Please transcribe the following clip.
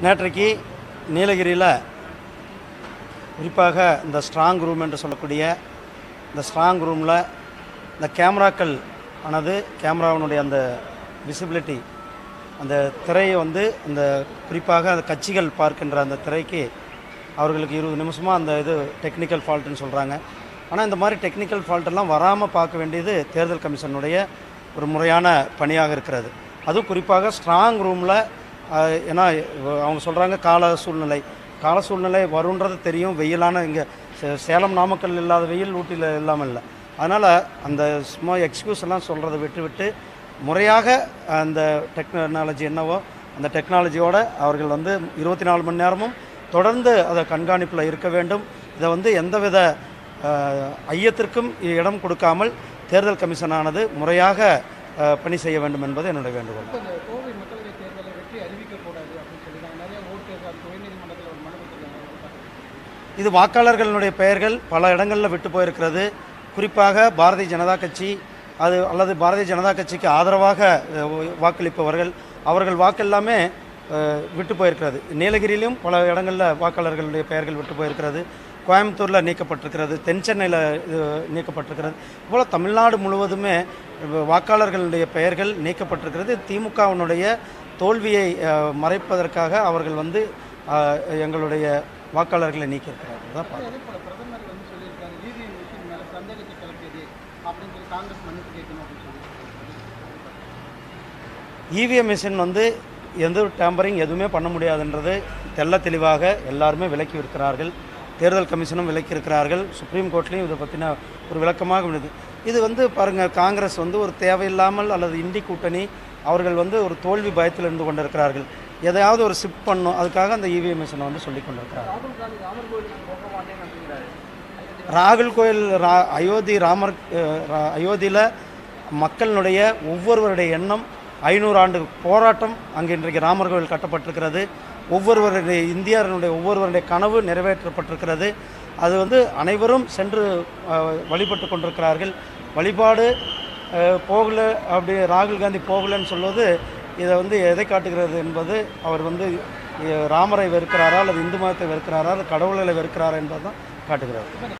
நேற்றைக்கு நீலகிரியில் குறிப்பாக இந்த ஸ்ட்ராங் ரூம் என்று சொல்லக்கூடிய இந்த ஸ்ட்ராங் ரூமில் இந்த கேமராக்கள் ஆனது கேமராவினுடைய அந்த விசிபிலிட்டி அந்த திரையை வந்து அந்த குறிப்பாக அந்த கட்சிகள் பார்க்கின்ற அந்த திரைக்கு அவர்களுக்கு 20 நிமிஷமாக அந்த இது டெக்னிக்கல் ஃபால்ட்டுன்னு சொல்கிறாங்க. ஆனால் இந்த மாதிரி டெக்னிக்கல் ஃபால்ட்டெல்லாம் வராமல் பார்க்க வேண்டியது தேர்தல் கமிஷனுடைய ஒரு முறையான பணியாக இருக்கிறது. அதுவும் குறிப்பாக ஸ்ட்ராங் ரூமில் ஏன்னா அவங்க சொல்கிறாங்க கால சூழ்நிலை வருன்றது தெரியும். வெயிலான இங்கே சேலம் நாமக்கல் இல்லாத வெயில் ஊட்டியில் இல்லாமல் இல்லை. அதனால் அந்த சும்மா எக்ஸ்கியூஸ் எல்லாம் சொல்கிறத விட்டு முறையாக அந்த டெக்னாலஜி என்னவோ அந்த டெக்னாலஜியோடு அவர்கள் வந்து 24 மணி நேரமும் தொடர்ந்து அதை கண்காணிப்பில் இருக்க வேண்டும். இதை வந்து எந்தவித ஐயத்திற்கும் இடம் கொடுக்காமல் தேர்தல் கமிஷனானது முறையாக பணி செய்ய வேண்டும் என்பது என்னுடைய வேண்டுகோள். இது வாக்காளர்களுடைய பெயர்கள் பல இடங்களில் விட்டு போயிருக்கிறது. குறிப்பாக பாரதிய ஜனதா கட்சி அல்லது பாரதிய ஜனதா கட்சிக்கு ஆதரவாக வாக்களிப்பவர்கள் அவர்கள் வாக்கெல்லாமே விட்டு போயிருக்கிறது. நீலகிரியிலும் பல இடங்களில் வாக்காளர்களுடைய பெயர்கள் விட்டு போயிருக்கிறது. கோயம்புத்தூரில் நீக்கப்பட்டிருக்கிறது, தென் சென்னையில் நீக்கப்பட்டிருக்கிறது. இதுபோல் தமிழ்நாடு முழுவதுமே வாக்காளர்களுடைய பெயர்கள் நீக்கப்பட்டிருக்கிறது. திமுகவினுடைய தோல்வியை மறைப்பதற்காக அவர்கள் வந்து எங்களுடைய வாக்காளர்களை நீக்கியிருக்கிறார்கள் தான் பார்க்குறோம். இவிஎம் மிஷின் வந்து எந்த ஒரு டேம்பரிங் எதுவுமே பண்ண முடியாதுன்றது தெள்ள தெளிவாக எல்லாருமே விலக்கி இருக்கிறார்கள். தேர்தல் கமிஷனும் விலக்கி இருக்கிறார்கள். சுப்ரீம் கோர்ட்லேயும் இதை பற்றின ஒரு விளக்கமாக உள்ளது. இது வந்து பாருங்கள், காங்கிரஸ் வந்து ஒரு தேவையில்லாமல் அல்லது இந்தி கூட்டணி அவர்கள் வந்து ஒரு தோல்வி பயத்தில் இருந்து கொண்டிருக்கிறார்கள். எதையாவது ஒரு ஷிஃப்ட் பண்ணணும், அதுக்காக அந்த இவிஎம் மிஷினை வந்து சொல்லி கொண்டிருக்கிறார்கள். ராகுல் கோயில் அயோத்தியில் மக்களினுடைய ஒவ்வொருவருடைய எண்ணம் 500 ஆண்டு போராட்டம் அங்கே இன்றைக்கு ராமர் கோயில் கட்டப்பட்டிருக்கிறது. இந்தியர்களுடைய ஒவ்வொருவருடைய கனவு நிறைவேற்றப்பட்டிருக்கிறது. அது வந்து அனைவரும் சென்று வழிபட்டு கொண்டிருக்கிறார்கள். வழிபாடு போகலை, அப்படி ராகுல் காந்தி போகலைன்னு சொல்வது இதை வந்து எதை காட்டுகிறது என்பது அவர் வந்து ராமரை வெறுக்கிறாரா அல்லது இந்து மதத்தை வெறுக்கிறாரா அல்லது கடவுளை வெறுக்கிறாரா என்பது தான் காட்டுகிறார்.